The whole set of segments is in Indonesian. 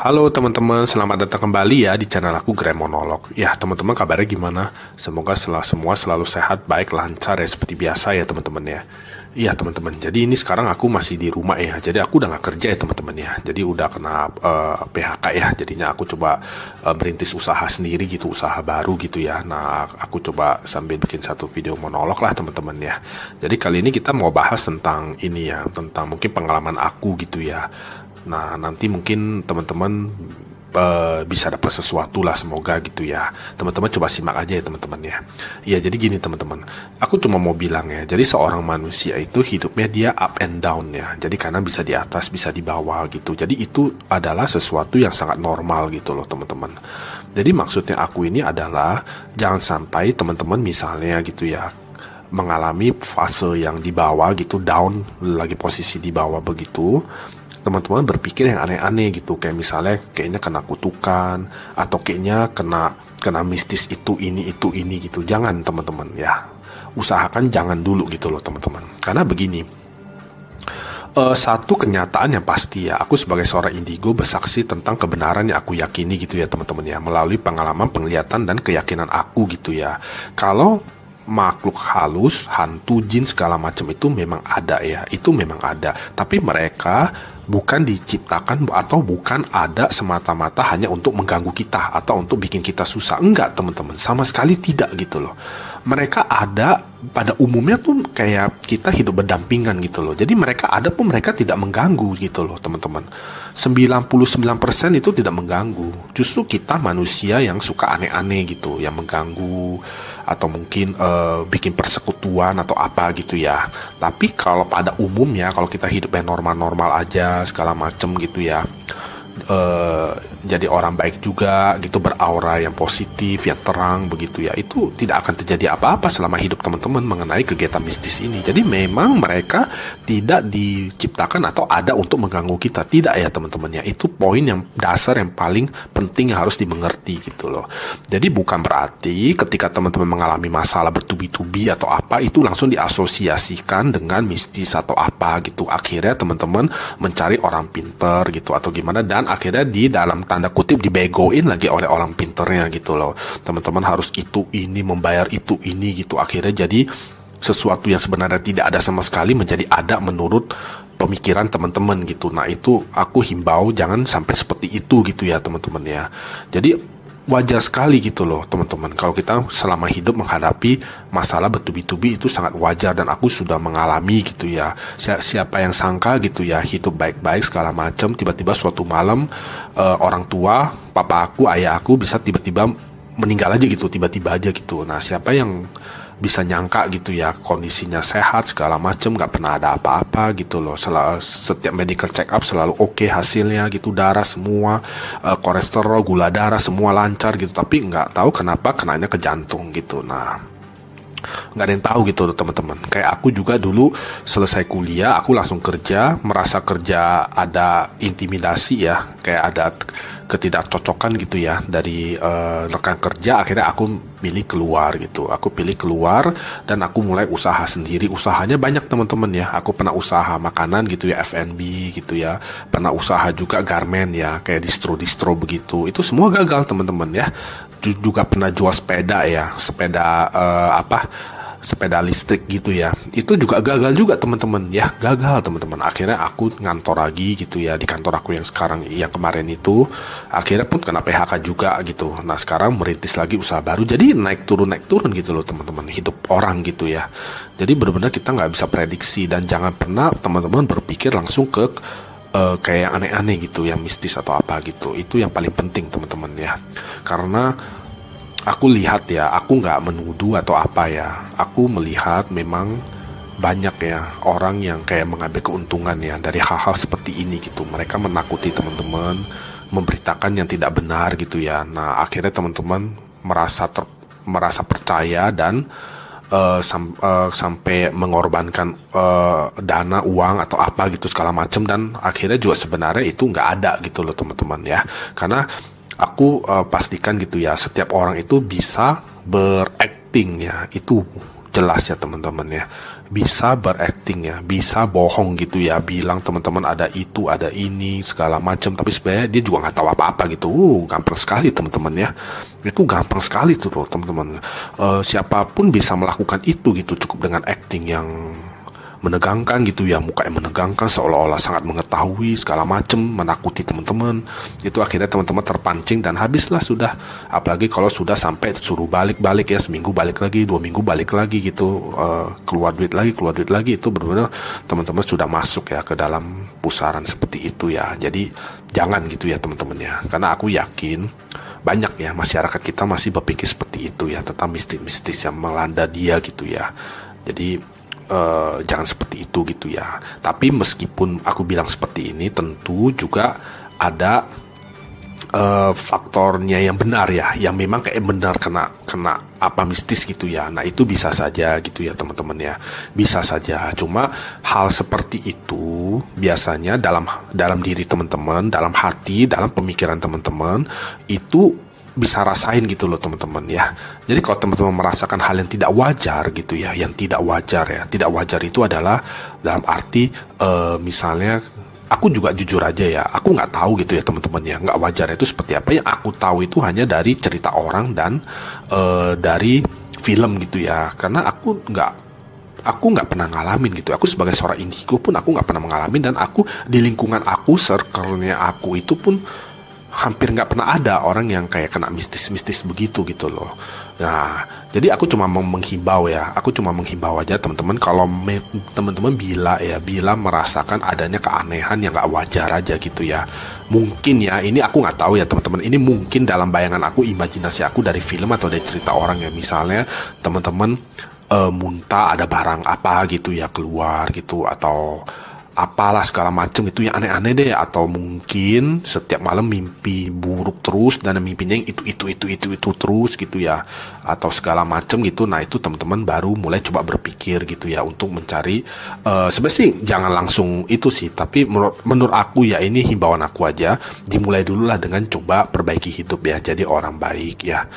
Halo teman-teman, selamat datang kembali ya di channel aku Grand Monolog. Ya teman-teman, kabarnya gimana? Semoga semua selalu sehat, baik, lancar ya seperti biasa ya teman-teman ya. Iya teman-teman, jadi ini sekarang aku masih di rumah ya. Jadi aku udah gak kerja ya teman-teman ya. Jadi udah kena PHK ya. Jadinya aku coba merintis usaha sendiri gitu, usaha baru gitu ya. Nah aku coba sambil bikin satu video monolog lah teman-teman ya. Jadi kali ini kita mau bahas tentang ini ya, tentang mungkin pengalaman aku gitu ya. Nah, nanti mungkin teman-teman bisa dapat sesuatu lah, semoga gitu ya. Teman-teman coba simak aja ya teman-teman ya. Ya, jadi gini teman-teman. Aku cuma mau bilang ya, jadi seorang manusia itu hidupnya dia up and down ya. Jadi karena bisa di atas, bisa di bawah gitu. Jadi itu adalah sesuatu yang sangat normal gitu loh teman-teman. Jadi maksudnya aku ini adalah jangan sampai teman-teman misalnya gitu ya mengalami fase yang di bawah gitu, down, lagi posisi di bawah begitu, teman-teman berpikir yang aneh-aneh gitu, kayak misalnya kayaknya kena kutukan atau kayaknya kena mistis itu ini gitu. Jangan teman-teman ya, usahakan jangan dulu gitu loh teman-teman, karena begini. Satu kenyataan yang pasti ya, aku sebagai seorang indigo bersaksi tentang kebenaran yang aku yakini gitu ya teman-teman ya, melalui pengalaman, penglihatan, dan keyakinan aku gitu ya. Kalau makhluk halus, hantu, jin segala macam itu memang ada ya, itu memang ada. Tapi mereka bukan diciptakan atau bukan ada semata-mata hanya untuk mengganggu kita atau untuk bikin kita susah. Enggak teman-teman, sama sekali tidak gitu loh. Mereka ada pada umumnya tuh kayak kita hidup berdampingan gitu loh. Jadi mereka ada pun mereka tidak mengganggu gitu loh teman-teman. 99% itu tidak mengganggu. Justru kita manusia yang suka aneh-aneh gitu, yang mengganggu atau mungkin bikin persekutuan atau apa gitu ya. Tapi kalau pada umumnya, kalau kita hidupnya normal-normal aja segala macem gitu ya, jadi orang baik juga gitu, beraura yang positif, yang terang begitu ya, itu tidak akan terjadi apa-apa selama hidup teman-teman mengenai kegiatan mistis ini. Jadi memang mereka tidak diciptakan atau ada untuk mengganggu kita, tidak ya teman-teman ya. Itu poin yang dasar yang paling penting yang harus dimengerti gitu loh. Jadi bukan berarti ketika teman-teman mengalami masalah bertubi-tubi atau apa itu langsung diasosiasikan dengan mistis atau apa gitu. Akhirnya teman-teman mencari orang pinter gitu atau gimana, dan akhirnya di dalam tanda kutip dibegoin lagi oleh orang pinternya gitu loh. Teman-teman harus itu ini, membayar itu ini gitu. Akhirnya jadi sesuatu yang sebenarnya tidak ada sama sekali menjadi ada menurut pemikiran teman-teman gitu. Nah itu aku himbau jangan sampai seperti itu gitu ya teman-teman ya. Jadi wajar sekali gitu loh teman-teman, kalau kita selama hidup menghadapi masalah bertubi-tubi itu sangat wajar, dan aku sudah mengalami gitu ya. Siapa yang sangka gitu ya hidup baik-baik segala macam, tiba-tiba suatu malam orang tua, papa aku, ayah aku bisa tiba-tiba meninggal aja gitu, tiba-tiba aja gitu. Nah siapa yang bisa nyangka gitu ya, kondisinya sehat segala macem, nggak pernah ada apa-apa gitu loh. Setiap medical check up selalu oke hasilnya gitu, darah semua, kolesterol, gula darah semua lancar gitu, tapi nggak tahu kenapa kenanya ke jantung gitu. Nah nggak ada yang tahu gitu loh teman-teman. Kayak aku juga dulu selesai kuliah aku langsung kerja, merasa kerja ada intimidasi ya, kayak ada ketidakcocokan gitu ya dari rekan kerja. Akhirnya aku pilih keluar gitu, aku pilih keluar dan aku mulai usaha sendiri. Usahanya banyak teman-teman ya, aku pernah usaha makanan gitu ya, F&B gitu ya, pernah usaha juga garment ya, kayak distro begitu. Itu semua gagal teman-teman ya. Juga pernah jual sepeda ya, sepeda listrik gitu ya, itu juga gagal juga teman-teman ya, gagal teman-teman. Akhirnya aku ngantor lagi gitu ya, di kantor aku yang sekarang, yang kemarin itu akhirnya pun kena PHK juga gitu. Nah sekarang merintis lagi usaha baru, jadi naik turun gitu loh teman-teman, hidup orang gitu ya. Jadi benar-benar kita nggak bisa prediksi, dan jangan pernah teman-teman berpikir langsung ke kayak aneh-aneh gitu, yang mistis atau apa gitu. Itu yang paling penting teman-teman ya, karena aku lihat ya, aku nggak menuduh atau apa ya, aku melihat memang banyak ya orang yang kayak mengambil keuntungan ya dari hal-hal seperti ini gitu. Mereka menakuti teman-teman, memberitakan yang tidak benar gitu ya. Nah akhirnya teman-teman merasa percaya dan sampai mengorbankan dana, uang atau apa gitu segala macam, dan akhirnya juga sebenarnya itu nggak ada gitu loh teman-teman ya. Karena aku pastikan gitu ya, setiap orang itu bisa berakting ya, itu jelas ya teman-teman ya, bisa berakting ya, bisa bohong gitu ya, bilang teman-teman ada itu, ada ini, segala macam, tapi sebenarnya dia juga nggak tahu apa-apa gitu. Gampang sekali teman-teman ya, itu gampang sekali tuh teman-teman. Siapapun bisa melakukan itu gitu, cukup dengan acting yang menegangkan gitu ya, muka yang menegangkan seolah-olah sangat mengetahui segala macam, menakuti teman-teman. Itu akhirnya teman-teman terpancing dan habislah sudah. Apalagi kalau sudah sampai suruh balik-balik ya, seminggu balik lagi, 2 minggu balik lagi gitu, keluar duit lagi, itu benar-benar teman-teman sudah masuk ya ke dalam pusaran seperti itu ya. Jadi jangan gitu ya teman-teman ya, karena aku yakin banyak ya masyarakat kita masih berpikir seperti itu ya, tentang mistis-mistis yang melanda dia gitu ya. Jadi jangan seperti itu gitu ya. Tapi meskipun aku bilang seperti ini, tentu juga ada faktornya yang benar ya, yang memang kayak benar kena apa mistis gitu ya. Nah itu bisa saja gitu ya teman-teman ya, bisa saja. Cuma hal seperti itu biasanya dalam diri teman-teman, dalam hati, dalam pemikiran teman-teman itu bisa rasain gitu loh teman-teman ya. Jadi kalau teman-teman merasakan hal yang tidak wajar gitu ya, yang tidak wajar ya, tidak wajar itu adalah dalam arti misalnya, aku juga jujur aja ya, aku nggak tahu gitu ya teman-teman ya, nggak wajar itu seperti apa. Yang aku tahu itu hanya dari cerita orang dan dari film gitu ya, karena aku nggak pernah ngalamin gitu. Aku sebagai seorang indigo pun aku nggak pernah mengalami, dan aku di lingkungan aku, circle-nya aku itu pun hampir nggak pernah ada orang yang kayak kena mistis-mistis begitu gitu loh. Nah, jadi aku cuma mau menghimbau ya, aja teman-teman, kalau teman-teman bila merasakan adanya keanehan yang nggak wajar aja gitu ya. Mungkin ya, ini aku nggak tahu ya teman-teman, ini mungkin dalam bayangan aku, imajinasi aku dari film atau dari cerita orang ya. Misalnya teman-teman muntah, ada barang apa gitu ya keluar gitu, atau apalah segala macam itu yang aneh-aneh deh, atau mungkin setiap malam mimpi buruk terus dan mimpinya yang itu terus gitu ya, atau segala macam gitu. Nah itu teman-teman baru mulai coba berpikir gitu ya untuk mencari, sebenarnya sih jangan langsung itu sih, tapi menurut aku ya, ini himbauan aku aja, dimulai dulu lah dengan coba perbaiki hidup ya, jadi orang baik ya,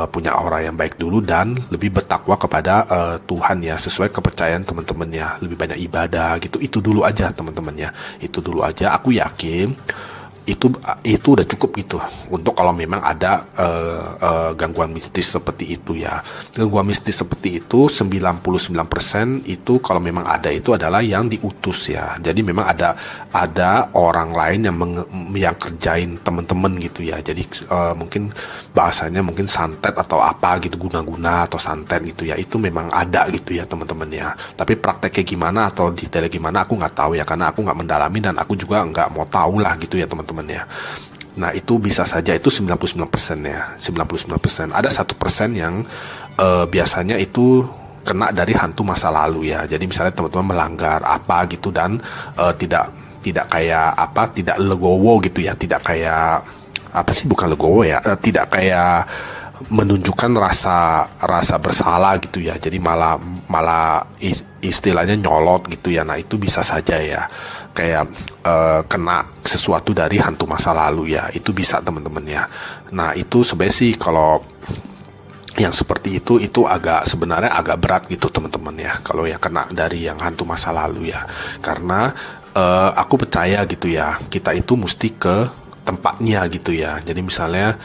punya aura yang baik dulu, dan lebih bertakwa kepada Tuhan ya, sesuai kepercayaan teman-teman ya, lebih banyak ibadah gitu. Itu dulu aja teman-teman ya, itu dulu aja. Aku yakin itu udah cukup gitu untuk kalau memang ada gangguan mistis seperti itu ya. Gangguan mistis seperti itu 99% itu kalau memang ada, itu adalah yang diutus ya. Jadi memang ada orang lain yang kerjain teman-teman gitu ya. Jadi mungkin bahasanya mungkin santet atau apa gitu, guna-guna atau santet gitu ya. Itu memang ada gitu ya teman-teman ya. Tapi prakteknya gimana atau detailnya gimana aku nggak tahu ya, karena aku nggak mendalami dan aku juga nggak mau tahu lah gitu ya teman-teman ya. Nah itu bisa saja, itu 99% ya, 99%. Ada 1% yang biasanya itu kena dari hantu masa lalu ya. Jadi misalnya teman-teman melanggar apa gitu, dan tidak kayak apa, tidak legowo gitu ya, tidak kayak apa sih, bukan legowo ya, tidak kayak menunjukkan rasa bersalah gitu ya. Jadi malah istilahnya nyolot gitu ya. Nah itu bisa saja ya, kayak kena sesuatu dari hantu masa lalu ya, itu bisa teman-teman ya. Nah itu sebenarnya sih kalau yang seperti itu sebenarnya agak berat gitu teman-teman ya, kalau yang kena dari yang hantu masa lalu ya. Karena aku percaya gitu ya, kita itu mesti ke tempatnya gitu ya. Jadi misalnya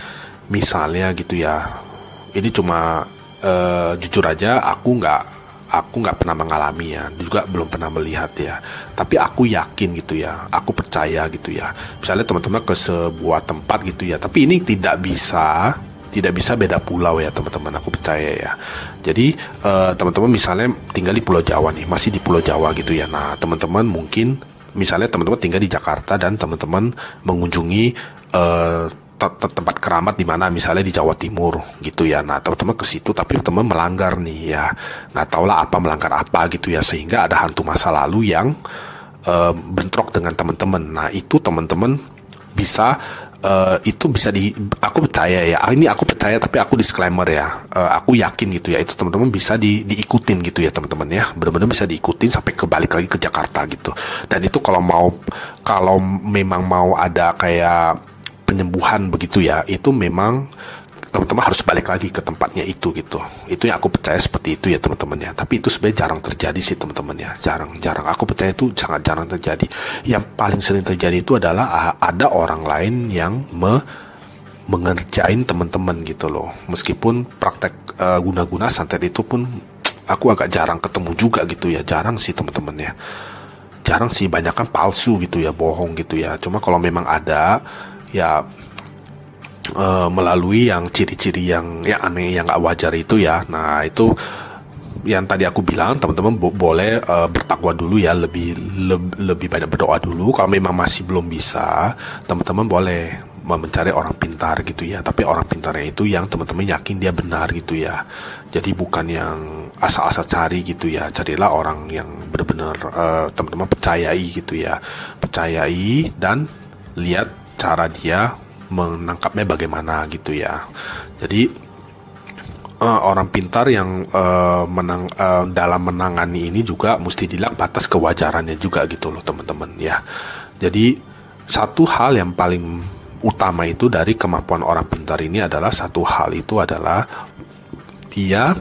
gitu ya, ini cuma jujur aja, aku nggak pernah mengalami ya, juga belum pernah melihat ya, tapi aku yakin gitu ya, aku percaya gitu ya. Misalnya teman-teman ke sebuah tempat gitu ya, tapi ini tidak bisa beda pulau ya teman-teman, aku percaya ya. Jadi teman-teman misalnya tinggal di Pulau Jawa nih, masih di Pulau Jawa gitu ya. Nah teman-teman mungkin misalnya teman-teman tinggal di Jakarta dan teman-teman mengunjungi tempat keramat di mana misalnya di Jawa Timur gitu ya. Nah teman-teman ke situ, tapi teman melanggar nih ya, nggak tahulah melanggar apa gitu ya, sehingga ada hantu masa lalu yang bentrok dengan teman-teman. Nah itu teman-teman bisa aku percaya ya, ini aku percaya tapi aku disclaimer ya, aku yakin gitu ya, itu teman-teman bisa diikutin gitu ya teman-teman ya, benar-benar bisa diikutin sampai balik lagi ke Jakarta gitu. Dan itu kalau memang mau ada kayak penyembuhan begitu ya, itu memang teman-teman harus balik lagi ke tempatnya itu gitu. Itu yang aku percaya seperti itu ya teman-teman ya. Tapi itu sebenarnya jarang terjadi sih teman-teman ya. Jarang. Aku percaya itu sangat jarang terjadi. Yang paling sering terjadi itu adalah ada orang lain yang mengerjain teman-teman gitu loh. Meskipun praktek guna-guna santet itu pun aku agak jarang ketemu juga gitu ya. Jarang sih teman-teman ya. Jarang sih, banyak kan palsu gitu ya, bohong gitu ya. Cuma kalau memang ada ya melalui yang ciri-ciri yang aneh, yang gak wajar itu ya. Nah itu yang tadi aku bilang, teman-teman boleh bertakwa dulu ya, lebih banyak berdoa dulu. Kalau memang masih belum bisa, teman-teman boleh mencari orang pintar gitu ya. Tapi orang pintarnya itu yang teman-teman yakin dia benar gitu ya. Jadi bukan yang asal-asal cari gitu ya. Carilah orang yang benar-benar teman-teman percayai gitu ya. Percayai dan lihat cara dia menangkapnya bagaimana gitu ya. Jadi orang pintar yang dalam menangani ini juga mesti dilihat batas kewajarannya juga gitu loh teman-teman ya. Jadi satu hal yang paling utama itu dari kemampuan orang pintar ini adalah, satu hal itu adalah dia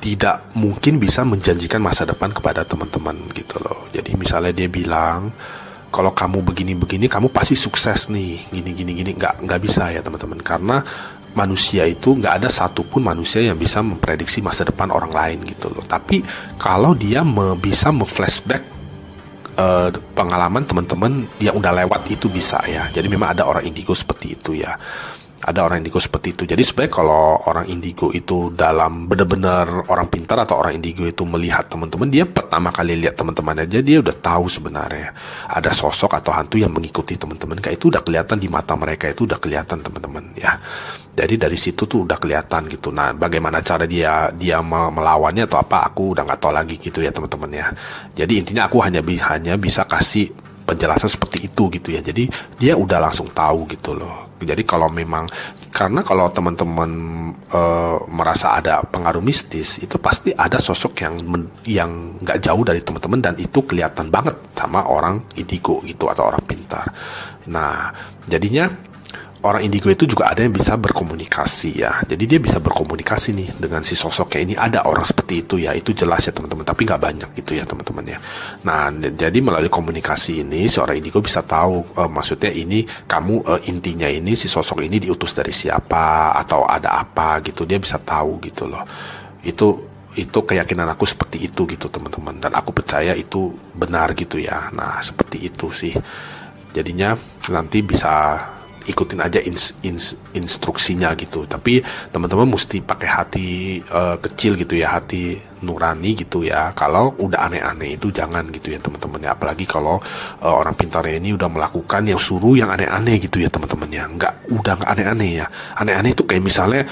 tidak mungkin bisa menjanjikan masa depan kepada teman-teman gitu loh. Jadi misalnya dia bilang, kalau kamu begini-begini, kamu pasti sukses nih, gini, nggak bisa ya teman-teman, karena manusia itu nggak ada satupun manusia yang bisa memprediksi masa depan orang lain gitu loh. Tapi kalau dia bisa flashback pengalaman teman-teman yang udah lewat itu bisa ya. Jadi memang ada orang indigo seperti itu ya. Ada orang indigo seperti itu. Jadi sebenarnya kalau orang indigo itu dalam benar-benar orang pintar atau orang indigo itu melihat teman-teman, dia pertama kali lihat teman-teman aja dia udah tahu sebenarnya ada sosok atau hantu yang mengikuti teman-teman. Kayak itu udah kelihatan di mata mereka, itu udah kelihatan teman-teman ya. Jadi dari situ tuh udah kelihatan gitu. Nah, bagaimana cara dia melawannya atau apa, aku udah nggak tahu lagi gitu ya teman-teman ya. Jadi intinya aku hanya bisa kasih penjelasan seperti itu gitu ya. Jadi dia udah langsung tahu gitu loh. Jadi kalau memang, karena kalau teman-teman merasa ada pengaruh mistis, itu pasti ada sosok yang nggak jauh dari teman-teman, dan itu kelihatan banget sama orang indigo gitu atau orang pintar. Nah, jadinya orang indigo itu juga ada yang bisa berkomunikasi ya. Jadi dia bisa berkomunikasi nih dengan si sosoknya ini. Ada orang seperti itu ya, itu jelas ya teman-teman. Tapi nggak banyak gitu ya teman-teman ya. Nah, jadi melalui komunikasi ini, si orang indigo bisa tahu maksudnya ini kamu intinya ini si sosok ini diutus dari siapa atau ada apa gitu. Dia bisa tahu gitu loh. Itu keyakinan aku seperti itu gitu teman-teman. Dan aku percaya itu benar gitu ya. Nah, seperti itu sih. Jadinya nanti bisa ikutin aja instruksinya gitu. Tapi teman-teman mesti pakai hati kecil gitu ya, hati nurani gitu ya. Kalau udah aneh-aneh itu jangan gitu ya teman-teman ya. Apalagi kalau orang pintarnya ini udah melakukan yang suruh yang aneh-aneh gitu ya teman-teman ya. Udah nggak aneh-aneh ya. Aneh-aneh itu kayak misalnya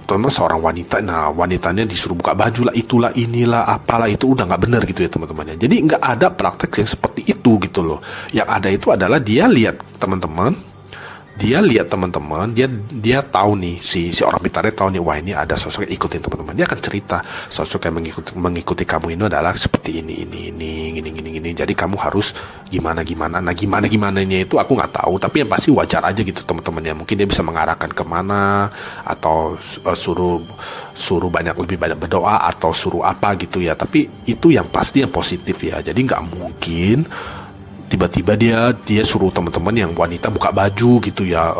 teman seorang wanita, nah wanitanya disuruh buka baju lah, itulah inilah apalah, itu udah nggak benar gitu ya teman-teman ya. Jadi nggak ada praktek yang seperti itu gitu loh. Yang ada itu adalah dia lihat teman-teman, dia tahu nih, si orang pintarnya tahu nih, wah ini ada sosok yang ikutin teman-teman. Dia akan cerita sosok yang mengikuti kamu ini adalah seperti ini. Jadi kamu harus gimana. Nah gimananya itu aku nggak tahu, tapi yang pasti wajar aja gitu teman-teman ya. Mungkin dia bisa mengarahkan kemana, atau suruh lebih banyak berdoa, atau suruh apa gitu ya. Tapi itu yang pasti yang positif ya. Jadi nggak mungkin tiba-tiba dia suruh teman-teman yang wanita buka baju gitu ya,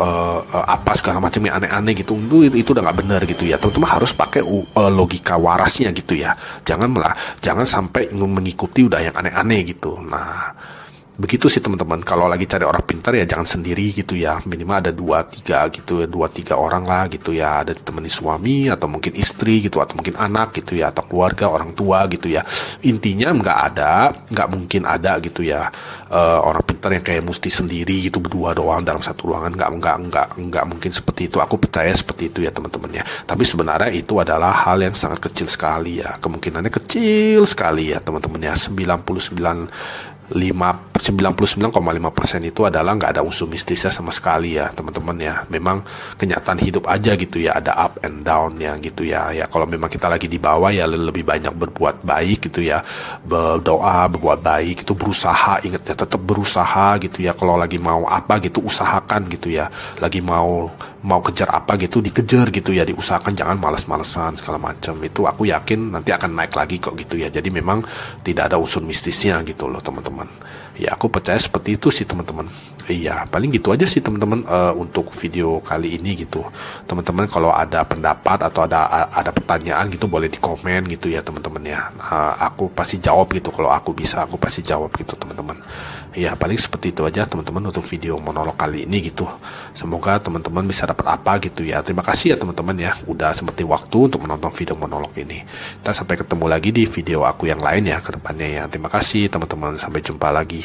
apa segala macam yang aneh-aneh gitu. Itu udah nggak benar gitu ya. Teman-teman harus pakai logika warasnya gitu ya. Jangan sampai mengikuti udah yang aneh-aneh gitu. Nah, begitu sih teman-teman. Kalau lagi cari orang pintar ya jangan sendiri gitu ya. Minimal ada 2-3 gitu ya, 2-3 orang lah gitu ya. Ada ditemani suami atau mungkin istri gitu, atau mungkin anak gitu ya, atau keluarga, orang tua gitu ya. Intinya nggak mungkin ada gitu ya orang pintar yang kayak mesti sendiri gitu berdua doang dalam satu ruangan. Nggak mungkin seperti itu. Aku percaya seperti itu ya teman-teman ya. Tapi sebenarnya itu adalah hal yang sangat kecil sekali ya. Kemungkinannya kecil sekali ya teman-teman ya. 99,5% itu adalah nggak ada unsur mistisnya sama sekali ya teman-teman ya. Memang kenyataan hidup aja gitu ya, ada up and down ya gitu ya. Ya kalau memang kita lagi di bawah ya lebih banyak berbuat baik gitu ya, berdoa, berbuat baik itu, berusaha, ingatnya tetap berusaha gitu ya. Kalau lagi mau apa gitu usahakan gitu ya. Lagi mau mau kejar apa gitu dikejar gitu ya, diusahakan jangan males-malesan segala macam. Itu aku yakin nanti akan naik lagi kok gitu ya. Jadi memang tidak ada unsur mistisnya gitu loh teman-teman. Ya aku percaya seperti itu sih teman-teman. Iya, paling gitu aja sih teman-teman untuk video kali ini gitu. Teman-teman kalau ada pendapat atau ada pertanyaan gitu boleh di komen gitu ya teman-teman ya. Aku pasti jawab gitu, kalau aku bisa aku pasti jawab gitu teman-teman. Ya paling seperti itu aja teman-teman untuk video monolog kali ini gitu. Semoga teman-teman bisa dapat apa gitu ya. Terima kasih ya teman-teman ya udah sempetin waktu untuk menonton video monolog ini. Dan sampai ketemu lagi di video aku yang lain ya ke depannya ya. Terima kasih teman-teman, sampai jumpa lagi.